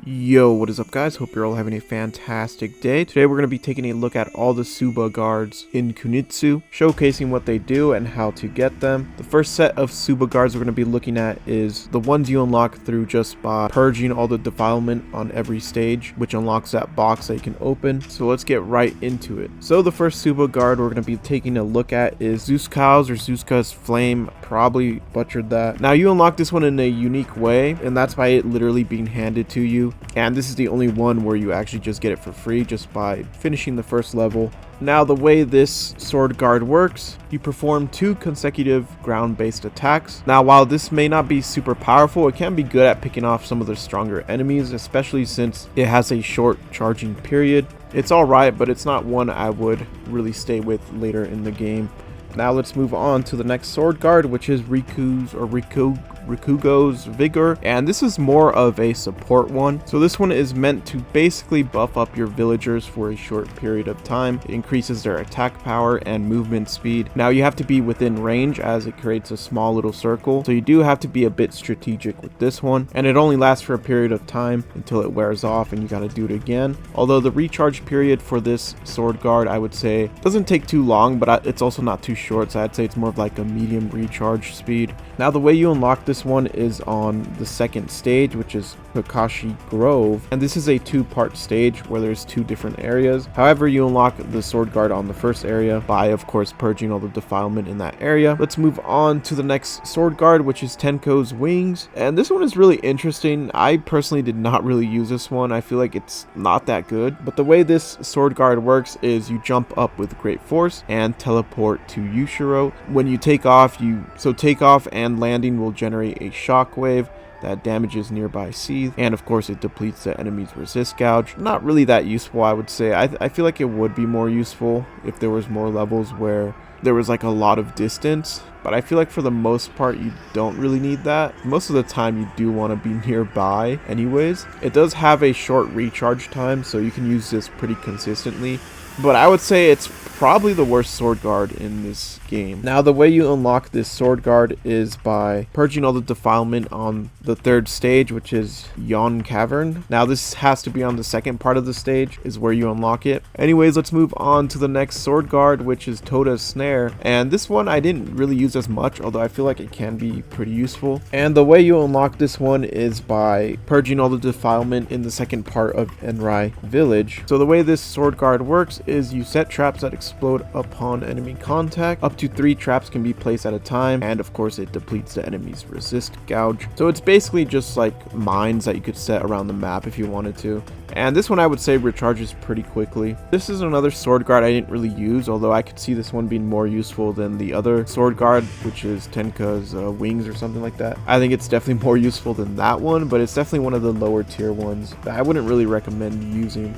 Yo, what is up guys? Hope you're all having a fantastic day. Today we're going to be taking a look at all the Tsuba guards in Kunitsu, showcasing what they do and how to get them. The first set of Tsuba guards we're going to be looking at is the ones you unlock through just by purging all the defilement on every stage, which unlocks that box that you can open. So let's get right into it. So the first Tsuba guard we're going to be taking a look at is Zuzkao's or Zuzka's Flame. Probably butchered that. Now you unlock this one in a unique way, and that's by it literally being handed to you. And this is the only one where you actually just get it for free just by finishing the first level. Now the way this sword guard works, you perform 2 consecutive ground-based attacks. Now while this may not be super powerful, it can be good at picking off some of the stronger enemies, especially since it has a short charging period. It's alright, but it's not one I would really stay with later in the game. Now let's move on to the next sword guard, which is Rikugo's Vigor, and this is more of a support one. So this one is meant to basically buff up your villagers for a short period of time. It increases their attack power and movement speed. Now you have to be within range as it creates a small little circle, so you do have to be a bit strategic with this one, and it only lasts for a period of time until it wears off and you gotta do it again. Although the recharge period for this sword guard, I would say, doesn't take too long, but it's also not too short, so I'd say it's more of like a medium recharge speed. Now the way you unlock this one is on the second stage, which is Kakashi Grove, and this is a 2-part stage where there's 2 different areas. However, you unlock the sword guard on the first area by, of course, purging all the defilement in that area. Let's move on to the next sword guard, which is Tenko's Wings, and this one is really interesting. I personally did not really use this one. I feel like it's not that good, but the way this sword guard works is you jump up with great force and teleport to Yushiro. When you take off, takeoff and landing will generate a shockwave that damages nearby seeds, and of course it depletes the enemy's resist gouge. Not really that useful, I would say. I feel like it would be more useful if there was more levels where there was like a lot of distance, but I feel like for the most part you don't really need that. Most of the time you do want to be nearby anyways. It does have a short recharge time, so you can use this pretty consistently, but I would say it's probably the worst sword guard in this game. Now the way you unlock this sword guard is by purging all the defilement on the 3rd stage, which is Yon Cavern. Now this has to be on the 2nd part of the stage is where you unlock it. Anyways, let's move on to the next sword guard, which is Toda's Snare, and this one I didn't really use as much, although I feel like it can be pretty useful. And the way you unlock this one is by purging all the defilement in the 2nd part of Enrai Village. So the way this sword guard works is you set traps that explode upon enemy contact. Up to 3 traps can be placed at a time, and of course it depletes the enemy's resist gouge. So it's basically just like mines that you could set around the map if you wanted to. And this one I would say recharges pretty quickly. This is another sword guard I didn't really use, although I could see this one being more useful than the other sword guard, which is Tenka's Wings or something like that. I think it's definitely more useful than that one, but it's definitely one of the lower tier ones that I wouldn't really recommend using.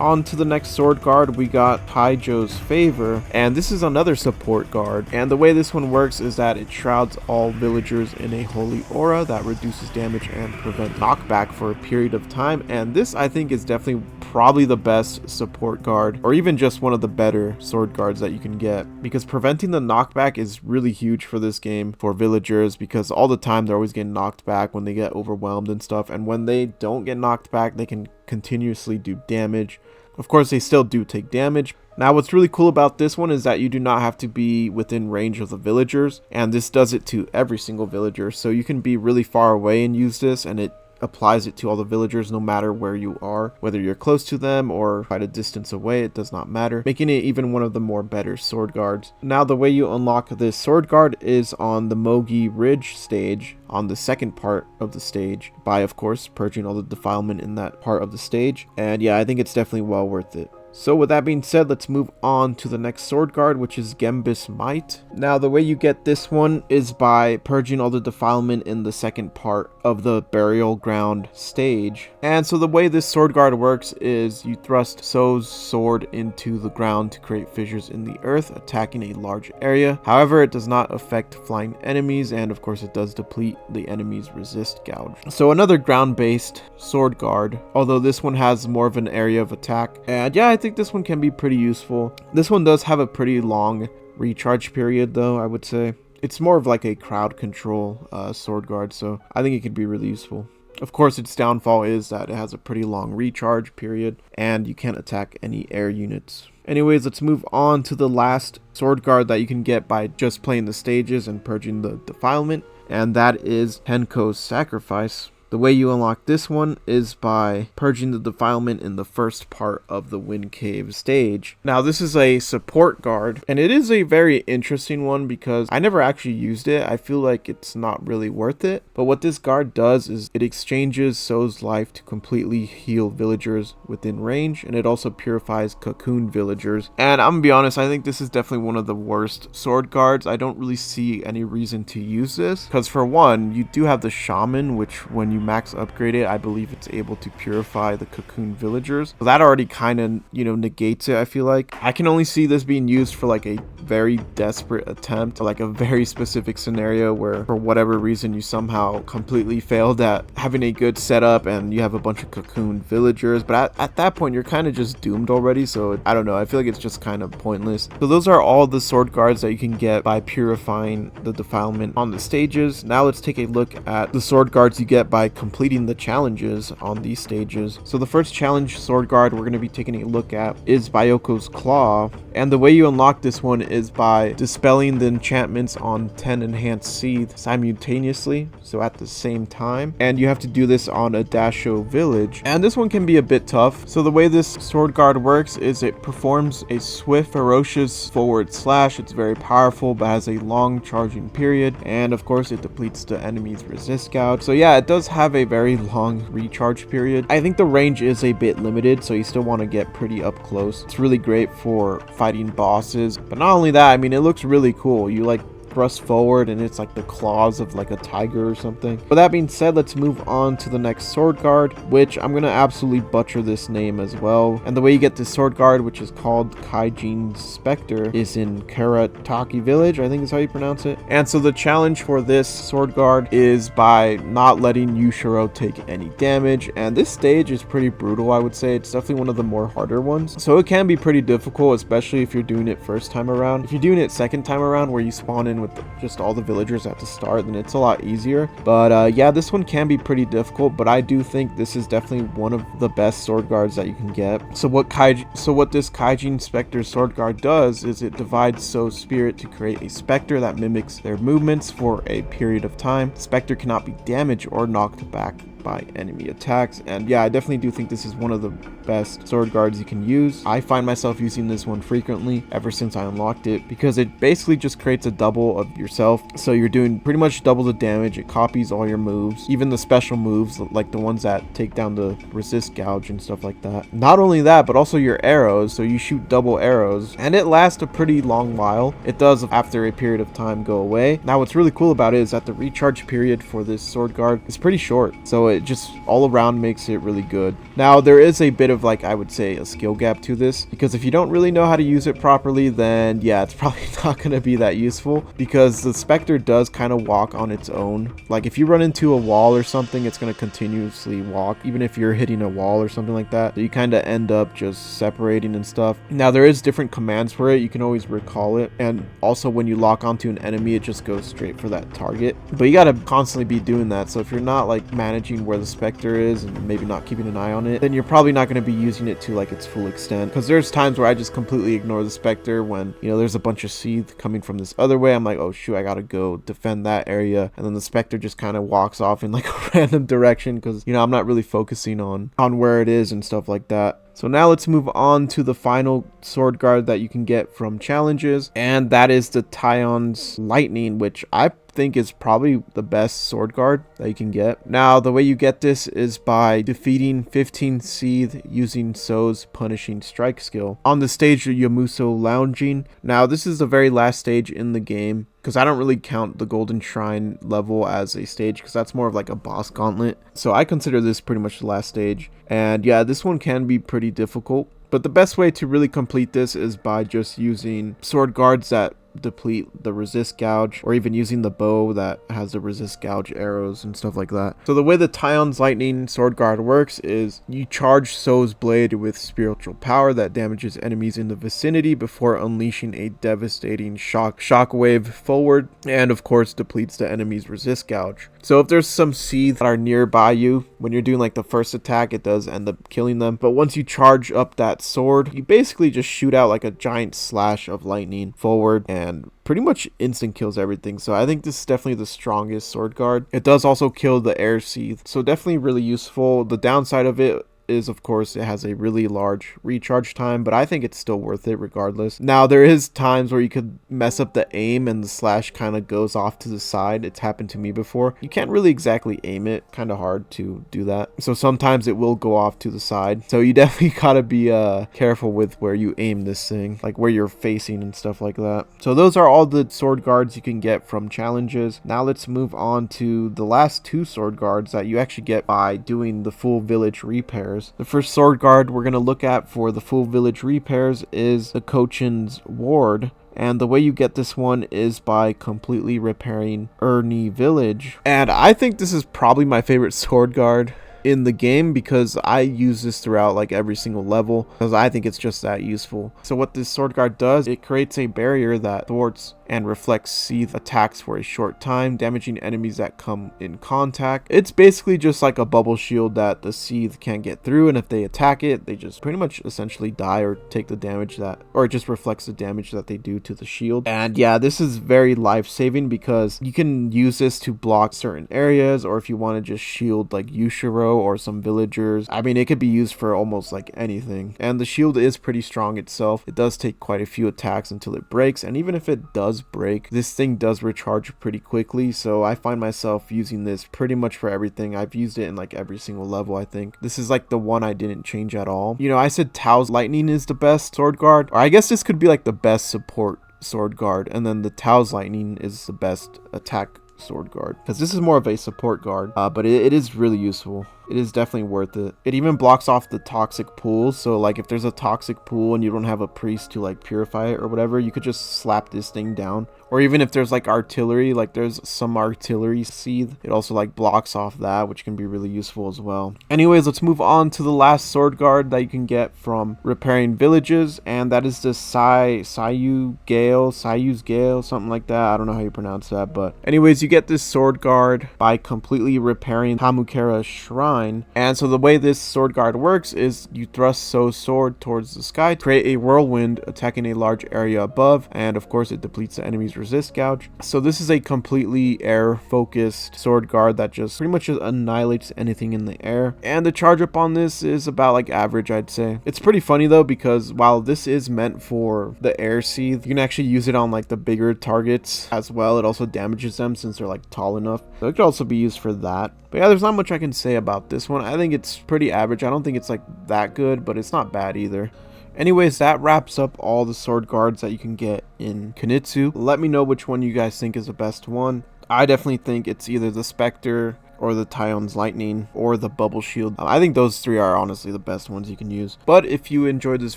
On to the next sword guard, we got Taijo's Favor, and this is another support guard, and the way this one works is that it shrouds all villagers in a holy aura that reduces damage and prevent knockback for a period of time. And this I think is definitely probably the best support guard, or even just one of the better sword guards that you can get, because preventing the knockback is really huge for this game for villagers, because all the time they're always getting knocked back when they get overwhelmed and stuff, and when they don't get knocked back they can continuously do damage. Of course they still do take damage. Now what's really cool about this one is that you do not have to be within range of the villagers, and this does it to every single villager, so you can be really far away and use this, and it applies it to all the villagers no matter where you are, whether you're close to them or quite a distance away. It does not matter, making it even one of the more better sword guards. Now the way you unlock this sword guard is on the Mogi Ridge stage, on the 2nd part of the stage, by of course purging all the defilement in that part of the stage. And yeah, I think it's definitely well worth it. So with that being said, let's move on to the next sword guard, which is Gembus Might. Now the way you get this one is by purging all the defilement in the 2nd part of the burial ground stage. And so the way this sword guard works is you thrust So's sword into the ground to create fissures in the earth, attacking a large area. However, it does not affect flying enemies, and of course it does deplete the enemy's resist gouge. So another ground-based sword guard, although this one has more of an area of attack. And yeah, I think this one can be pretty useful. This one does have a pretty long recharge period though, I would say. It's more of like a crowd control sword guard, so I think it could be really useful. Of course, its downfall is that it has a pretty long recharge period, and you can't attack any air units. Anyways, let's move on to the last sword guard that you can get by just playing the stages and purging the defilement, and that is Henko's Sacrifice. The way you unlock this one is by purging the defilement in the first part of the Wind Cave stage. Now, this is a support guard, and it is a very interesting one because I never actually used it. I feel like it's not really worth it. But what this guard does is it exchanges So's life to completely heal villagers within range, and it also purifies cocoon villagers. And I'm gonna be honest, I think this is definitely one of the worst sword guards. I don't really see any reason to use this because, for one, you do have the shaman, which when you max upgrade it, I believe it's able to purify the cocoon villagers. So that already kind of, negates it, I feel like. I can only see this being used for like a very desperate attempt, like a very specific scenario where for whatever reason you somehow completely failed at having a good setup and you have a bunch of cocoon villagers. But at that point, you're kind of just doomed already. So I don't know. I feel like it's just kind of pointless. So those are all the sword guards that you can get by purifying the defilement on the stages. Now let's take a look at the sword guards you get by completing the challenges on these stages. So the first challenge sword guard we're going to be taking a look at is Bayoko's Claw, and the way you unlock this one is by dispelling the enchantments on 10 enhanced seed simultaneously, so at the same time, and you have to do this on a Dasho village, and this one can be a bit tough. So the way this sword guard works is it performs a swift ferocious forward slash. It's very powerful but has a long charging period, and of course it depletes the enemy's resist gouge. So yeah, it does have a very long recharge period. I think the range is a bit limited, so you still want to get pretty up close. It's really great for fighting bosses, but not only that, I mean, it looks really cool. You like thrust forward and it's like the claws of like a tiger or something. With that being said, let's move on to the next sword guard, which I'm gonna absolutely butcher this name as well. And the way you get this sword guard, which is called Kaijin Spectre, is in Karataki village, I think is how you pronounce it. And so the challenge for this sword guard is by not letting Yushiro take any damage, and this stage is pretty brutal. I would say it's definitely one of the more harder ones, so it can be pretty difficult, especially if you're doing it first time around. If you're doing it second time around, where you spawn in with just all the villagers at the start, then it's a lot easier. But yeah, this one can be pretty difficult, but I do think this is definitely one of the best sword guards that you can get. So what this Kaijin Spectre sword guard does is it divides So's spirit to create a specter that mimics their movements for a period of time. The specter cannot be damaged or knocked back by enemy attacks, and yeah, I definitely do think this is one of the best sword guards you can use. I find myself using this one frequently ever since I unlocked it, because it basically just creates a double of yourself, so you're doing pretty much double the damage. It copies all your moves, even the special moves like the ones that take down the resist gouge and stuff like that. Not only that, but also your arrows, so you shoot double arrows, and it lasts a pretty long while. It does after a period of time go away. Now what's really cool about it is that the recharge period for this sword guard is pretty short, so it just all around makes it really good. Now there is a bit of, like, I would say a skill gap to this, because if you don't really know how to use it properly, then yeah, it's probably not going to be that useful, because the specter does kind of walk on its own. Like if you run into a wall or something, it's going to continuously walk, even if you're hitting a wall or something like that. So you kind of end up just separating and stuff. Now there is different commands for it. You can always recall it, and also when you lock onto an enemy, it just goes straight for that target. But you got to constantly be doing that, so if you're not like managing where the specter is and maybe not keeping an eye on it, then you're probably not going to be using it to like its full extent, because there's times where I just completely ignore the specter when, you know, there's a bunch of seed coming from this other way. I'm like, oh shoot, I gotta go defend that area, and then the specter just kind of walks off in like a random direction, because, you know, I'm not really focusing on where it is and stuff like that. So now let's move on to the final sword guard that you can get from challenges, and that is the Taion's Lightning, which I think is probably the best sword guard that you can get. Now the way you get this is by defeating 15 seed using So's punishing strike skill on the stage Yamuso Lounging. Now this is the very last stage in the game, because I don't really count the Golden Shrine level as a stage, because that's more of like a boss gauntlet. So I consider this pretty much the last stage, and yeah, this one can be pretty difficult. But the best way to really complete this is by just using sword guards that deplete the resist gouge, or even using the bow that has the resist gouge arrows and stuff like that. So the way the Taion's Lightning Sword Guard works is you charge So's blade with spiritual power that damages enemies in the vicinity before unleashing a devastating shockwave forward, and of course depletes the enemy's resist gouge. So if there's some seeds that are nearby you, when you're doing like the first attack, it does end up killing them. But once you charge up that sword, you basically just shoot out like a giant slash of lightning forward and pretty much instant kills everything. So I think this is definitely the strongest sword guard. It does also kill the air seed, so definitely really useful. The downside of it is, of course, it has a really large recharge time, but I think it's still worth it regardless. Now, there is times where you could mess up the aim and the slash kind of goes off to the side. It's happened to me before. You can't really exactly aim it, kind of hard to do that. So sometimes it will go off to the side. So you definitely gotta be careful with where you aim this thing, like where you're facing and stuff like that. So those are all the sword guards you can get from challenges. Now let's move on to the last two sword guards that you actually get by doing the full village repairs. The first sword guard we're going to look at for the full village repairs is the Cochin's Ward. And the way you get this one is by completely repairing Ernie Village. And I think this is probably my favorite sword guard in the game because I use this throughout like every single level because I think it's just that useful. So what this sword guard does, it creates a barrier that thwarts and reflects seed attacks for a short time, damaging enemies that come in contact. It's basically just like a bubble shield that the seed can't get through, and if they attack it, they just pretty much essentially die or take the damage that, or it just reflects the damage that they do to the shield. And yeah, this is very life-saving because you can use this to block certain areas, or if you want to just shield like Yushiro or some villagers. I mean, it could be used for almost like anything. And the shield is pretty strong itself. It does take quite a few attacks until it breaks, and even if it does break, this thing does recharge pretty quickly. So I find myself using this pretty much for everything. I've used it in like every single level. I think this is like the one I didn't change at all. You know, I said Tao's Lightning is the best sword guard, or I guess this could be like the best support sword guard, and then the Tao's Lightning is the best attack sword guard because this is more of a support guard, but it is really useful. It is definitely worth it. It even blocks off the toxic pools, so like if there's a toxic pool and you don't have a priest to like purify it or whatever, you could just slap this thing down. Or even if there's like artillery, like there's some artillery seed, it also like blocks off that, which can be really useful as well. Anyways, let's move on to the last sword guard that you can get from repairing villages, and that is the Sayu's Gale, something like that. I don't know how you pronounce that, but anyways, you get this sword guard by completely repairing Hamukera's shrine. And so the way this sword guard works is you thrust So's sword towards the sky, create a whirlwind attacking a large area above, and of course it depletes the enemy's resist gouge. So this is a completely air focused sword guard that just pretty much annihilates anything in the air, and the charge up on this is about like average, I'd say. It's pretty funny though, because while this is meant for the air seed, you can actually use it on like the bigger targets as well. It also damages them since they're like tall enough, so it could also be used for that. But yeah, there's not much I can say about this one. I think it's pretty average. I don't think it's like that good, but it's not bad either. Anyways, that wraps up all the sword guards that you can get in Kunitsu. Let me know which one you guys think is the best one. I definitely think it's either the Spectre or the Taion's Lightning or the Bubble Shield. I think those three are honestly the best ones you can use. But if you enjoyed this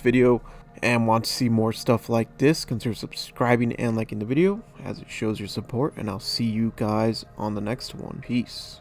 video and want to see more stuff like this, consider subscribing and liking the video as it shows your support, and I'll see you guys on the next one. Peace.